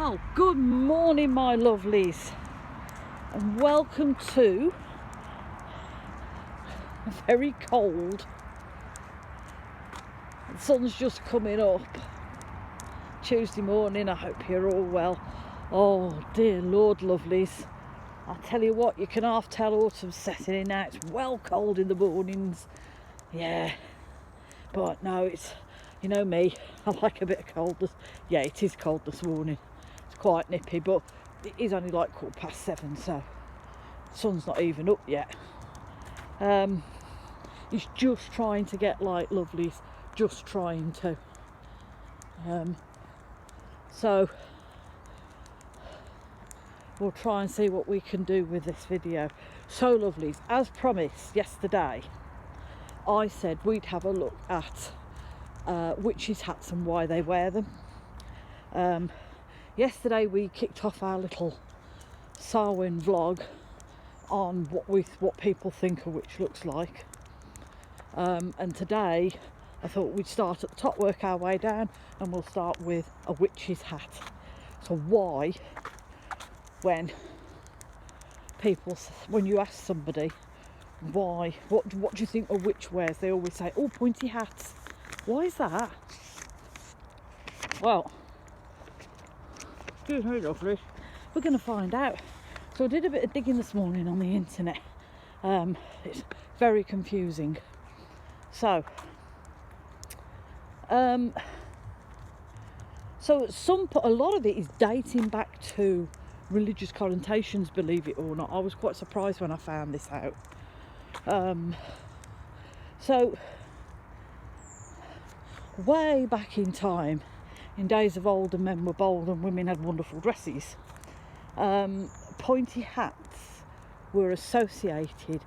Well, good morning, my lovelies, and welcome to a very cold. The sun's just coming up. Tuesday morning. I hope you're all well. Oh dear Lord, lovelies. I tell you what, you can half tell autumn's setting in now. It's well cold in the mornings. Yeah, but no, it's, you know me, I like a bit of cold. Yeah, it is cold this morning. It's quite nippy, but it is only like 7:15, so the sun's not even up yet. It's just trying to get light, lovelies, just trying to. So we'll try and see what we can do with this video. So lovelies, as promised yesterday, I said we'd have a look at witches' hats and why they wear them. Yesterday we kicked off our little Samhain vlog on what people think a witch looks like, and today I thought we'd start at the top, work our way down, and we'll start with a witch's hat. So why, when you ask somebody why, what do you think a witch wears, they always say, oh, pointy hats. Why is that? Well, excuse me, lovely, we're going to find out. So I did a bit of digging this morning on the internet. It's very confusing. So a lot of it is dating back to religious connotations, believe it or not. I was quite surprised when I found this out. So way back in time, in days of old, and men were bold and women had wonderful dresses, pointy hats were associated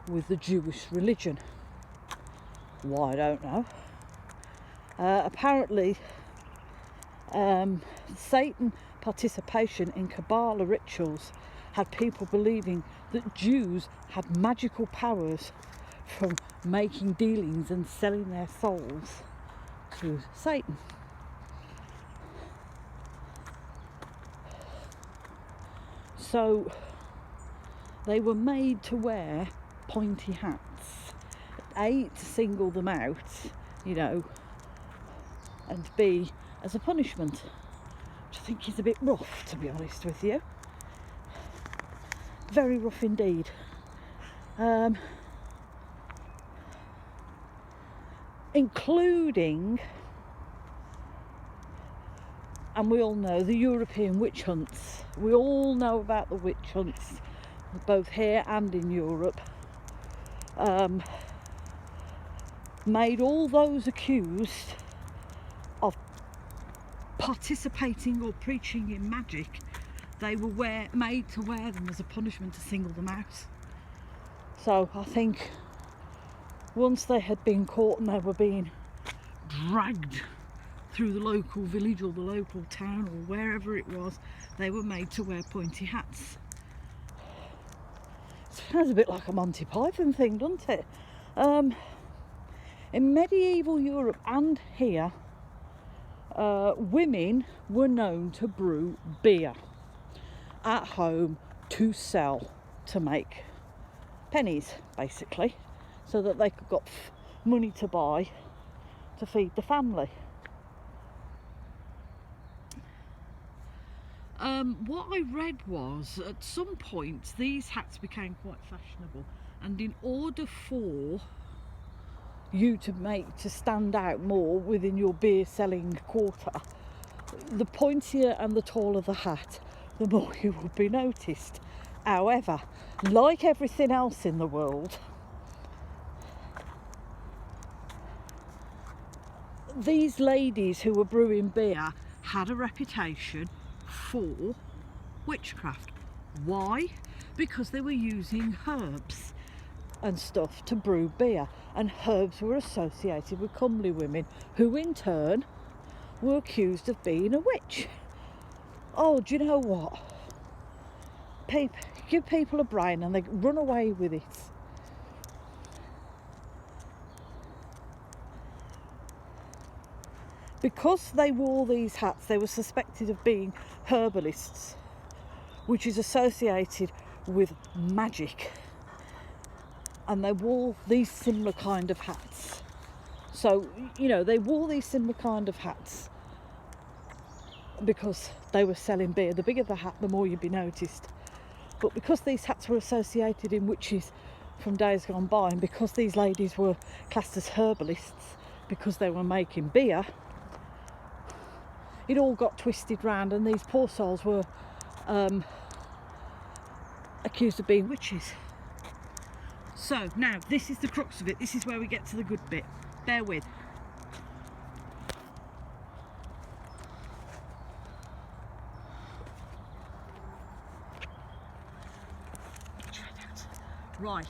with the Jewish religion. Why, I don't know. Apparently Satan participation in Kabbalah rituals had people believing that Jews had magical powers from making dealings and selling their souls to Satan. So they were made to wear pointy hats, A, to single them out, you know, and B, as a punishment, which I think is a bit rough, to be honest with you. Very rough indeed. Including, and we all know, the European witch hunts. We all know about the witch hunts, both here and in Europe. Made all those accused of participating or preaching in magic, they were made to wear them as a punishment to single them out. So I think once they had been caught and they were being dragged through the local village or the local town or wherever it was, they were made to wear pointy hats. Sounds a bit like a Monty Python thing, doesn't it? In medieval Europe and here, women were known to brew beer at home to sell, to make pennies, basically, so that they could get money to buy to feed the family. What I read was, at some point these hats became quite fashionable, and in order for you to stand out more within your beer selling quarter, the pointier and the taller the hat, the more you would be noticed. However, like everything else in the world, these ladies who were brewing beer had a reputation for witchcraft. Why? Because they were using herbs and stuff to brew beer, and herbs were associated with comely women, who in turn were accused of being a witch. Oh, do you know what? Give people a brain and they run away with it. because they wore these hats, they were suspected of being herbalists, which is associated with magic, and they wore these similar kind of hats. So, you know, they wore these similar kind of hats because they were selling beer. The bigger the hat, the more you'd be noticed. But because these hats were associated in witches from days gone by, and because these ladies were classed as herbalists because they were making beer, it all got twisted round, and these poor souls were accused of being witches. So now this is the crux of it. This is where we get to the good bit. Bear with. Right.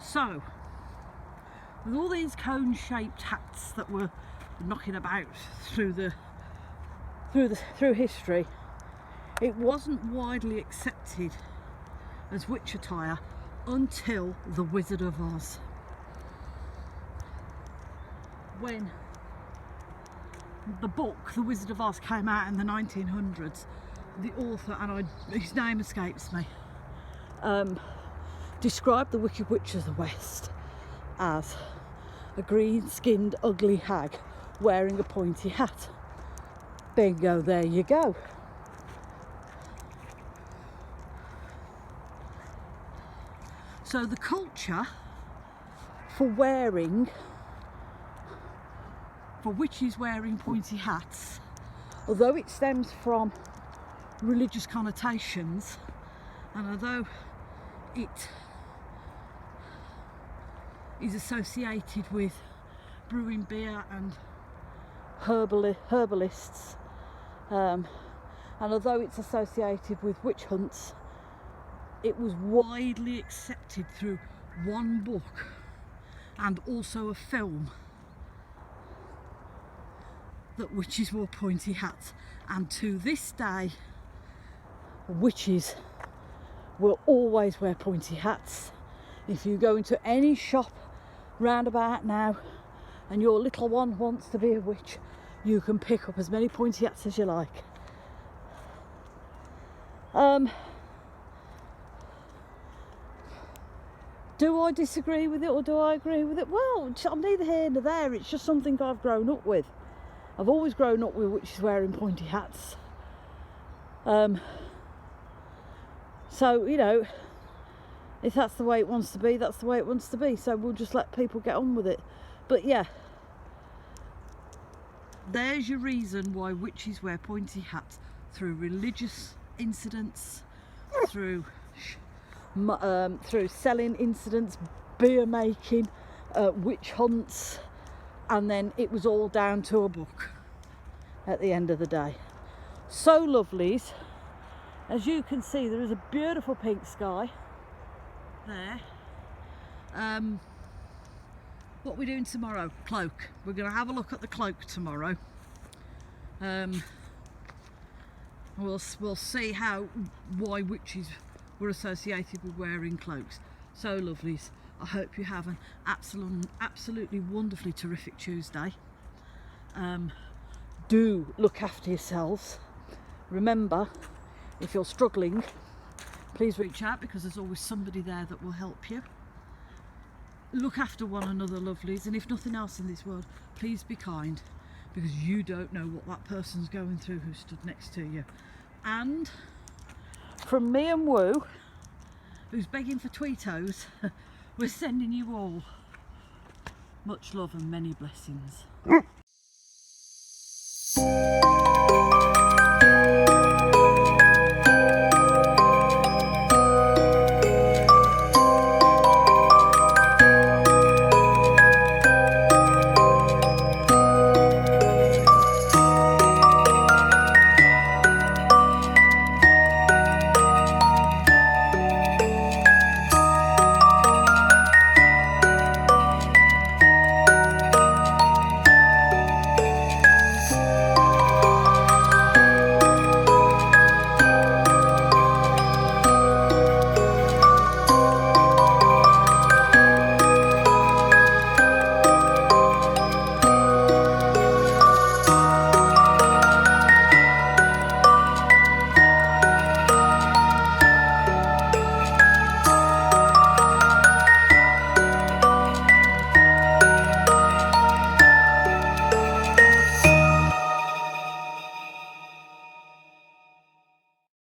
So, with all these cone-shaped hats that were knocking about through history, it wasn't widely accepted as witch attire until The Wizard of Oz. When the book The Wizard of Oz came out in the 1900s, the author, and his name escapes me, described the Wicked Witch of the West as a green-skinned ugly hag wearing a pointy hat. Bingo, there you go. So the culture for witches wearing pointy hats, although it stems from religious connotations, and although it is associated with brewing beer and herbalists, and although it's associated with witch hunts, it was widely accepted through one book and also a film that witches wore pointy hats. And to this day, witches will always wear pointy hats. If you go into any shop round about now and your little one wants to be a witch, you can pick up as many pointy hats as you like. Do I disagree with it or do I agree with it? Well, I'm neither here nor there. It's just something I've grown up with. I've always grown up with witches wearing pointy hats. So, you know, if that's the way it wants to be, that's the way it wants to be. So we'll just let people get on with it. But yeah, there's your reason why witches wear pointy hats: through religious incidents, through selling incidents, beer making, witch hunts, and then it was all down to a book at the end of the day. So lovelies, as you can see, there is a beautiful pink sky there. What are we doing tomorrow? Cloak. We're going to have a look at the cloak tomorrow. We'll see why witches were associated with wearing cloaks. So lovelies, I hope you have an absolutely wonderfully terrific Tuesday. Do look after yourselves. Remember, if you're struggling, please reach out, because there's always somebody there that will help you. Look after one another, lovelies, and if nothing else in this world, please be kind, because you don't know what that person's going through who stood next to you. And from me and Woo, who's begging for Tweetos, we're sending you all much love and many blessings.